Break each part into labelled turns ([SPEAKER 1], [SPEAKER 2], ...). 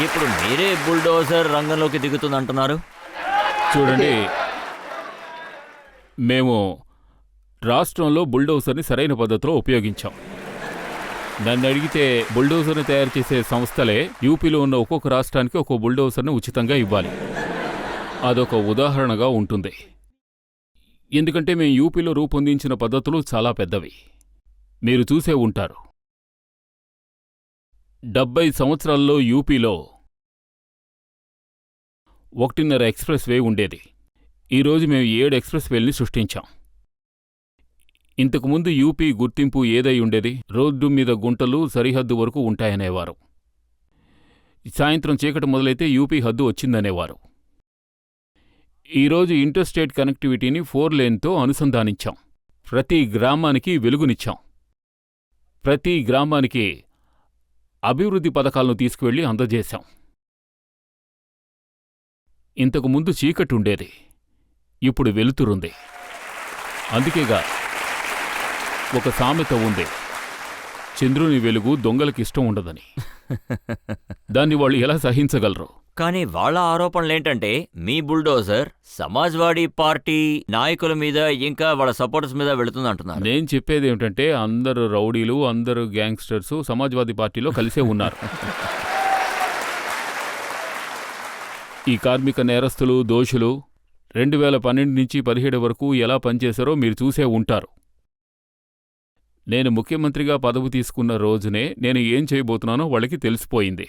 [SPEAKER 1] ఇప్పుడు మీరే బుల్డోజర్ రంగంలోకి దిగుతుందంటున్నారు.
[SPEAKER 2] చూడండి, మేము రాష్ట్రంలో బుల్డోజర్ని సరైన పద్ధతిలో ఉపయోగించాం. నన్ను అడిగితే బుల్డోజర్ని తయారు చేసే సంస్థలే యూపీలో ఉన్న ఒక్కొక్క రాష్ట్రానికి ఒక్కో బుల్డోజర్ని ఉచితంగా ఇవ్వాలి. అదొక ఉదాహరణగా ఉంటుంది. ఎందుకంటే మేము యూపీలో రూపొందించిన పద్ధతులు చాలా పెద్దవి. మీరు చూసే ఉంటారు. 70 సంవత్సరాల్లో యూపీలో 1.5 ఎక్స్‌ప్రెస్ వే ఉండేది. ఈరోజు మేము 7 ఎక్స్‌ప్రెస్ వేల్ని సృష్టించాం. ఇంతకుముందు యూపీ గుర్తింపు ఏదై ఉండేది? రోడ్డు మీద గుంటలు సరిహద్దు వరకు ఉంటాయనేవారు. సాయంత్రం చీకటి మొదలైతే యూపీ హద్దు వచ్చిందనేవారు. ఈరోజు ఇంటర్స్టేట్ కనెక్టివిటీని 4 లేన్తో అనుసంధానించాం. ప్రతి గ్రామానికి వెలుగునిచ్చాం. ప్రతి గ్రామానికి అభివృద్ధి పథకాలను తీసుకువెళ్లి అందజేశాం. ఇంతకుముందు చీకటి ఉండేది, ఇప్పుడు వెలుతురుంది. అందుకేగా ఒక సామెత ఉంది, చంద్రుని వెలుగు దొంగలకిష్టం ఉండదని. దాన్ని వాళ్ళు ఎలా సహించగలరు?
[SPEAKER 1] కానీ వాళ్ళ ఆరోపణలేంటంటే మీ బుల్డోజర్ సమాజ్వాడీ పార్టీ నాయకుల మీద ఇంకా వాళ్ళ సపోర్టర్స్ మీద వెళుతుందంటున్నారు.
[SPEAKER 2] నేను చెప్పేది ఏమిటంటే అందరు రౌడీలు, అందరు గ్యాంగ్స్టర్సు సమాజ్వాదీ పార్టీలో కలిసే ఉన్నారు. ఈ కార్మిక నేరస్తులు, దోషులు 2012 నుంచి 17 వరకు ఎలా పనిచేశారో మీరు చూసే ఉంటారు. నేను ముఖ్యమంత్రిగా పదవి తీసుకున్న రోజునే నేను ఏం చేయబోతున్నానో వాళ్ళకి తెలిసిపోయింది.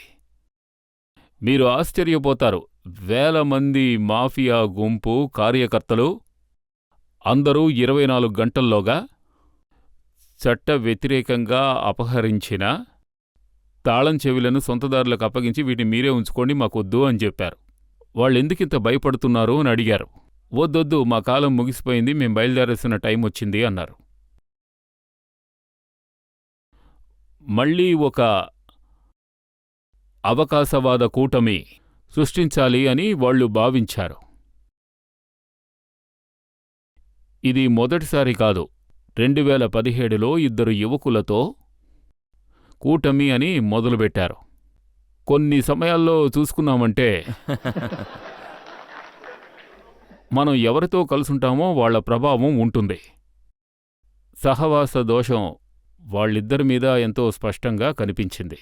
[SPEAKER 2] మీరు ఆశ్చర్యపోతారు. 1000 మంది మాఫియా గుంపు కార్యకర్తలు అందరూ 24 గంటల్లోగా చట్ట వ్యతిరేకంగా అపహరించిన తాళం చెవిలను సొంతదారులకు అప్పగించి వీటిని మీరే ఉంచుకోండి, మాకొద్దు అని చెప్పారు. వాళ్ళెందుకింత భయపడుతున్నారు అని అడిగారు. వద్దొద్దు, మా కాలం ముగిసిపోయింది, మేం బయలుదేరాల్సిన టైం వచ్చింది అన్నారు. మళ్ళీ ఒక అవకాశవాద కూటమి సృష్టించాలి అని వాళ్ళు భావించారు. ఇది మొదటిసారి కాదు. 2017లో 2 యువకులతో కూటమి అని మొదలుపెట్టారు. కొన్ని సమయాల్లో చూసుకున్నామంటే మనం ఎవరితో కలుసుంటామో వాళ్ల ప్రభావం ఉంటుంది. సహవాస దోషం వాళ్ళిద్దరి మీద ఎంతో స్పష్టంగా కనిపించింది.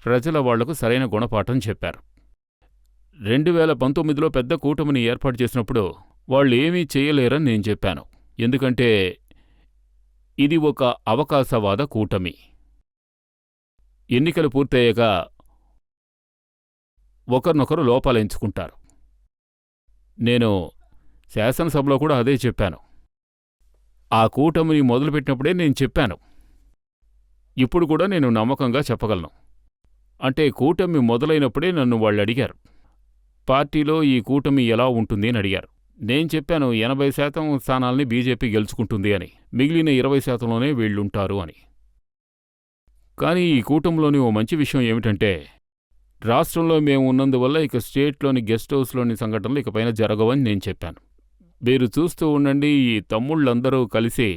[SPEAKER 2] ప్రజల వాళ్లకు సరైన గుణపాఠం చెప్పారు. 2019లో పెద్ద కూటమిని ఏర్పాటు చేసినప్పుడు వాళ్ళు ఏమీ చేయలేరని నేను చెప్పాను. ఎందుకంటే ఇది ఒక అవకాశవాద కూటమి. ఎన్నికలు పూర్తయ్యాక ఒకరినొకరు లోపాలెంచుకుంటారు. నేను శాసనసభలో కూడా అదే చెప్పాను. ఆ కూటమిని మొదలుపెట్టినప్పుడే నేను చెప్పాను. ఇప్పుడు కూడా నేను నమ్మకంగా చెప్పగలను. అంటే కూటమి మొదలైనప్పుడే నన్ను వాళ్ళు అడిగారు, పార్టీలో ఈ కూటమి ఎలా ఉంటుంది అని అడిగారు. నేను చెప్పాను 80% స్థానాల్ని బీజేపీ గెలుచుకుంటుంది అని, మిగిలిన 20%లోనే వీళ్లుంటారు అని. కానీ ఈ కూటమిలోని ఓ మంచి విషయం ఏమిటంటే రాష్ట్రంలో మేము ఉన్నందువల్ల ఇక స్టేట్లోని గెస్ట్ హౌస్లోని సంఘటనలు ఇకపైన జరగవని నేను చెప్పాను. మీరు చూస్తూ ఉండండి, ఈ తమ్ముళ్ళందరూ కలిసి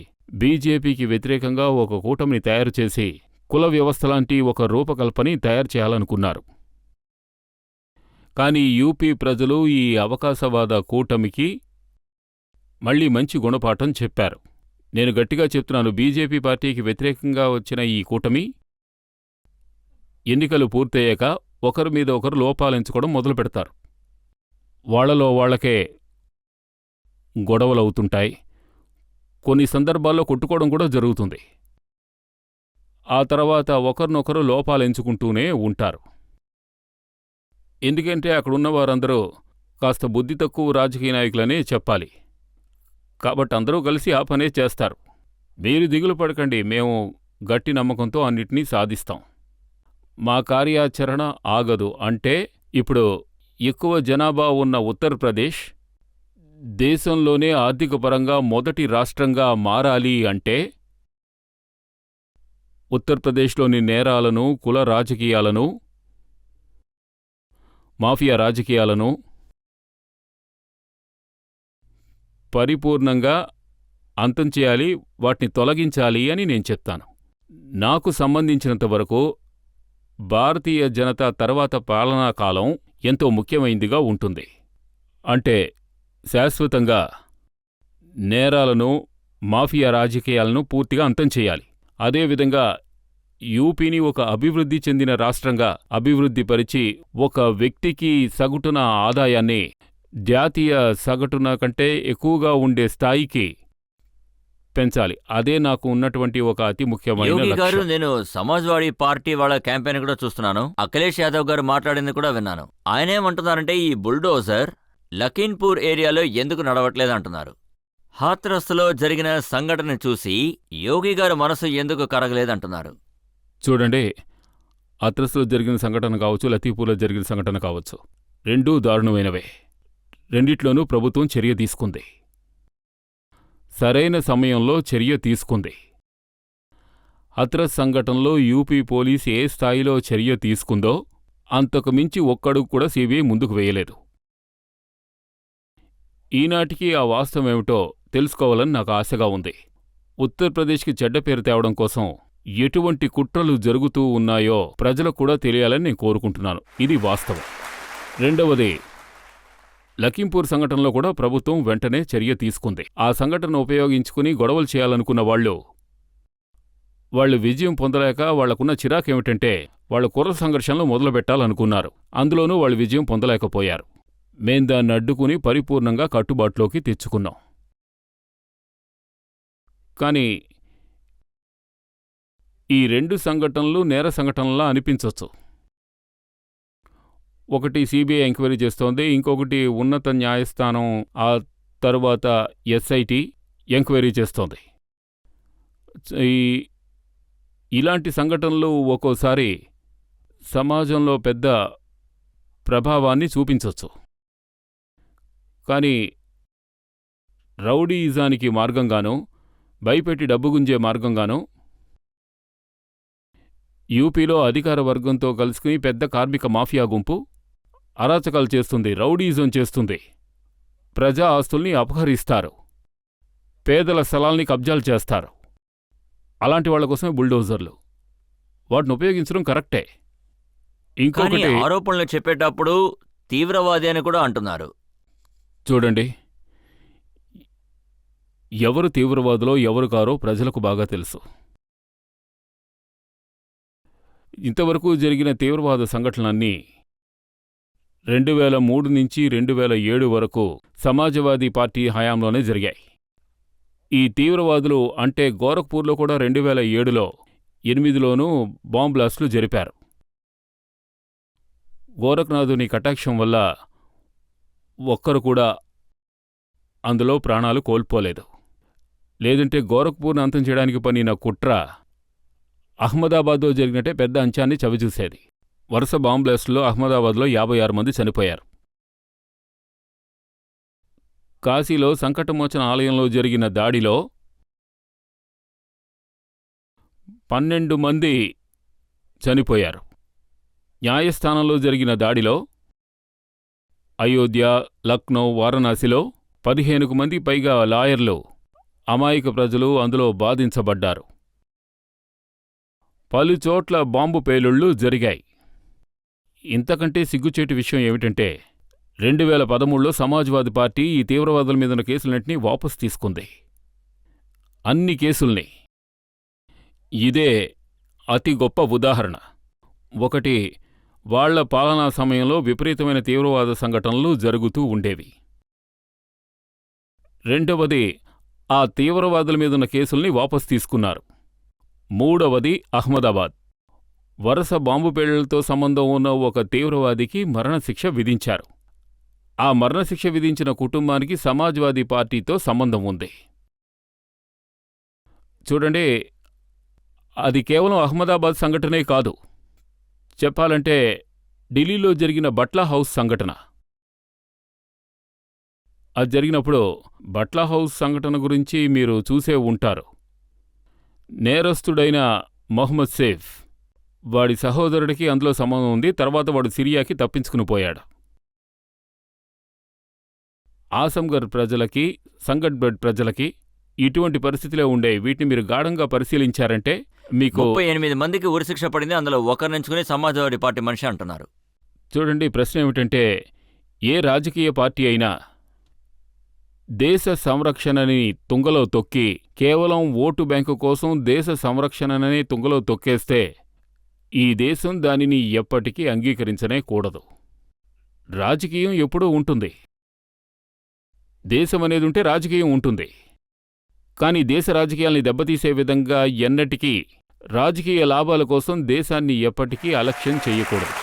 [SPEAKER 2] బీజేపీకి వ్యతిరేకంగా ఒక కూటమిని తయారు చేసి కుల వ్యవస్థలాంటి ఒక రూపకల్పని తయారు చేయాలనుకున్నారు. కానీ యూపీ ప్రజలు ఈ అవకాశవాద కూటమికి మళ్లీ మంచి గుణపాఠం చెప్పారు. నేను గట్టిగా చెప్తున్నాను, బీజేపీ పార్టీకి వ్యతిరేకంగా వచ్చిన ఈ కూటమి ఎన్నికలు పూర్తయ్యాక ఒకరి మీద ఒకరు లోపాలెంచుకోవడం మొదలు పెడతారు. వాళ్లలో వాళ్లకే గొడవలవుతుంటాయి. కొన్ని సందర్భాల్లో కొట్టుకోవడం కూడా జరుగుతుంది. ఆ తర్వాత ఒకరినొకరు లోపాలెంచుకుంటూనే ఉంటారు. ఎందుకంటే అక్కడున్నవారందరూ కాస్త బుద్ధి తక్కువ రాజకీయ నాయకులనే చెప్పాలి. కాబట్టి అందరూ కలిసి ఆ పనే చేస్తారు. మీరు దిగులు పడకండి, మేము గట్టి నమ్మకంతో అన్నిటినీ సాధిస్తాం. మా కార్యాచరణ ఆగదు. అంటే ఇప్పుడు ఎక్కువ జనాభా ఉన్న ఉత్తరప్రదేశ్ దేశంలోనే ఆర్థికపరంగా మొదటి రాష్ట్రంగా మారాలి అంటే ఉత్తరప్రదేశ్లోని నేరాలను, కుల రాజకీయాలను, మాఫియా రాజకీయాలను పరిపూర్ణంగా అంతం చేయాలి, వాటిని తొలగించాలి అని నేను చెప్తాను. నాకు సంబంధించినంతవరకు భారతీయ జనతా తర్వాత పాలనా కాలం ఎంతో ముఖ్యమైందిగా ఉంటుంది. అంటే శాశ్వతంగా నేరాలను, మాఫియా రాజకీయాలను పూర్తిగా అంతం చేయాలి. అదేవిధంగా యూపీని ఒక అభివృద్ధి చెందిన రాష్ట్రంగా అభివృద్ధిపరిచి ఒక వ్యక్తికి సగటున ఆదాయాన్ని జాతీయ సగటున కంటే ఎక్కువగా ఉండే స్థాయికి పెంచాలి. అదే నాకు ఉన్నటువంటి ఒక అతి ముఖ్యమైన
[SPEAKER 1] యోగి గారు,
[SPEAKER 2] లక్ష్యం.
[SPEAKER 1] నేను సమాజ్వాడీ పార్టీ వాళ్ళ క్యాంపెయిన్ కూడా చూస్తున్నాను. అఖిలేష్ యాదవ్ గారు మాట్లాడింది కూడా విన్నాను. ఆయనేమంటున్నారంటే ఈ బుల్డోజర్ లఖీంపూర్ ఏరియాలో ఎందుకు నడవట్లేదు అంటున్నారు. హాత్రస్లో జరిగిన సంఘటన చూసి యోగి గారు మనసు ఎందుకు కరగలేదంటున్నారు.
[SPEAKER 2] చూడండి, అత్రస్లో జరిగిన సంఘటన కావచ్చు, లతీపూర్లో జరిగిన సంఘటన కావచ్చు, రెండూ దారుణమైనవే. రెండిట్లోనూ ప్రభుత్వం చర్య తీసుకుంది. సరైన సమయంలో చర్య తీసుకుంది. హత్రస్ సంఘటనలో యూపీ పోలీస్ ఏ స్థాయిలో చర్య తీసుకుందో అంతకు మించి ఒక్కడుగు కూడా సీబీఐ ముందుకు వేయలేదు. ఈనాటికి ఆ వాస్తవమేమిటో తెలుసుకోవాలని నాకు ఆశగా ఉంది. ఉత్తరప్రదేశ్కి చెడ్డ పేరు తేవడం కోసం ఎటువంటి కుట్రలు జరుగుతూ ఉన్నాయో ప్రజలకు కూడా తెలియాలని నేను కోరుకుంటున్నాను. ఇది వాస్తవం. రెండవది, లఖీంపూర్ సంఘటనలో కూడా ప్రభుత్వం వెంటనే చర్య తీసుకుంది. ఆ సంఘటన ఉపయోగించుకుని గొడవలు చేయాలనుకున్న వాళ్ళు విజయం పొందలేక వాళ్లకున్న చిరాకేమిటంటే వాళ్ళు కుర్ర సంఘర్షణలు మొదలుపెట్టాలనుకున్నారు. అందులోనూ వాళ్ళు విజయం పొందలేకపోయారు. మేం దాన్ని అడ్డుకుని పరిపూర్ణంగా కట్టుబాటులోకి తెచ్చుకున్నాం. కానీ ఈ రెండు సంఘటనలు నేర సంఘటనలా అనిపించొచ్చు. ఒకటి సిబిఐ ఎంక్వైరీ చేస్తోంది, ఇంకొకటి ఉన్నత న్యాయస్థానం, ఆ తరువాత ఎస్ఐటి ఎంక్వైరీ చేస్తోంది. ఇలాంటి సంఘటనలు ఒక్కోసారి సమాజంలో పెద్ద ప్రభావాన్ని చూపించవచ్చు. కానీ రౌడీయిజానికి మార్గంగానూ, భయపెట్టి డబ్బుగుంజే మార్గంగానూ యూపీలో అధికార వర్గంతో కలుసుకుని పెద్ద కార్మిక మాఫియా గుంపు అరాచకాలు చేస్తుంది, రౌడీయిజం చేస్తుంది, ప్రజా ఆస్తుల్ని అపహరిస్తారు, పేదల స్థలాల్ని కబ్జాలు చేస్తారు. అలాంటి వాళ్ల కోసమే బుల్డోజర్లు. వాటిని ఉపయోగించడం కరెక్టే. ఇంకొకటి,
[SPEAKER 1] ఆరోపణలు చెప్పేటప్పుడు తీవ్రవాది అని కూడా అంటున్నారు.
[SPEAKER 2] చూడండి, ఎవరు తీవ్రవాదులో ఎవరు కారో ప్రజలకు బాగా తెలుసు. ఇంతవరకు జరిగిన తీవ్రవాద సంఘటనలన్నీ 2003 నుంచి 2007 వరకు సమాజ్వాదీ పార్టీ హయాంలోనే జరిగాయి. ఈ తీవ్రవాదులు అంటే గోరఖ్పూర్లో కూడా 2007లో 8లోనూ బాంబ్ బ్లాస్టులు జరిపారు. గోరఖ్నాథుని కటాక్షం వల్ల ఒక్కరు కూడా అందులో ప్రాణాలు కోల్పోలేదు. లేదంటే గోరఖ్పూర్ను అంతం చేయడానికి పన్నిన కుట్ర అహ్మదాబాద్లో జరిగినట్టే పెద్ద అంచాన్ని చవిచూసేది. వరుస బాంబ్ బ్లాస్టుల్లో అహ్మదాబాద్లో 56 మంది చనిపోయారు. కాశీలో సంకటమోచన ఆలయంలో జరిగిన దాడిలో 12 మంది చనిపోయారు. న్యాయస్థానంలో జరిగిన దాడిలో అయోధ్య, లక్నో, వారణాసిలో 15కు మంది పైగా లాయర్లు, అమాయక ప్రజలు అందులో బాధించబడ్డారు. పలుచోట్ల బాంబు పేలుళ్లు జరిగాయి. ఇంతకంటే సిగ్గుచేటి విషయం ఏమిటంటే 2013లో సమాజ్వాదీ పార్టీ ఈ తీవ్రవాదుల మీదున్న కేసులన్నింటినీ వాపసు తీసుకుంది. అన్ని కేసుల్ని. ఇదే అతి గొప్ప ఉదాహరణ. ఒకటి, వాళ్ల పాలనా సమయంలో విపరీతమైన తీవ్రవాద సంఘటనలు జరుగుతూ ఉండేవి. రెండవది, ఆ తీవ్రవాదుల మీదున్న కేసుల్ని వాపసు తీసుకున్నారు. మూడవది, అహ్మదాబాద్. వరుస బాంబు పేలుళ్లతో సంబంధం ఉన్న ఒక తీవ్రవాదికి మరణశిక్ష విధించారు. ఆ మరణశిక్ష విధించిన కుటుంబానికి సమాజ్వాదీ పార్టీతో సంబంధం ఉంది. చూడండి, అది కేవలం అహ్మదాబాద్ సంఘటనే కాదు. చెప్పాలంటే ఢిల్లీలో జరిగిన బట్లా హౌస్ సంఘటన. అది జరిగినప్పుడు బట్లా హౌస్ సంఘటన గురించి మీరు చూసే ఉంటారు. నేరస్తుడైన మొహమ్మద్ సేఫ్, వాడి సహోదరుడికి అందులో సంబంధం ఉంది. తర్వాత వాడు సిరియాకి తప్పించుకుని పోయాడు. ఆసంగర్ ప్రజలకి, సంగట్బెడ్ ప్రజలకి ఇటువంటి పరిస్థితిలో ఉండే వీటిని మీరు గాఢంగా పరిశీలించారంటే మీకు
[SPEAKER 1] 38 మందికి ఉరిశిక్ష పడింది, అందులో ఒకరినించుకుని సమాజ్వాదీ పార్టీ మనిషి అంటున్నారు.
[SPEAKER 2] చూడండి, ప్రశ్న ఏమిటంటే ఏ రాజకీయ పార్టీ అయినా దేశ సంరక్షణని తుంగలో తొక్కి కేవలం ఓటు బ్యాంకు కోసం దేశ సంరక్షణని తుంగలో తొక్కేస్తే ఈ దేశం దానిని ఎప్పటికీ అంగీకరించనే కూడదు. రాజకీయం ఎప్పుడూ ఉంటుంది, దేశం అనేది ఉంటే రాజకీయం ఉంటుంది. కానీ దేశ రాజకీయాల్ని దెబ్బతీసే విధంగా ఎన్నటికీ రాజకీయ లాభాల కోసం దేశాన్ని ఎప్పటికీ అలక్ష్యం చెయ్యకూడదు.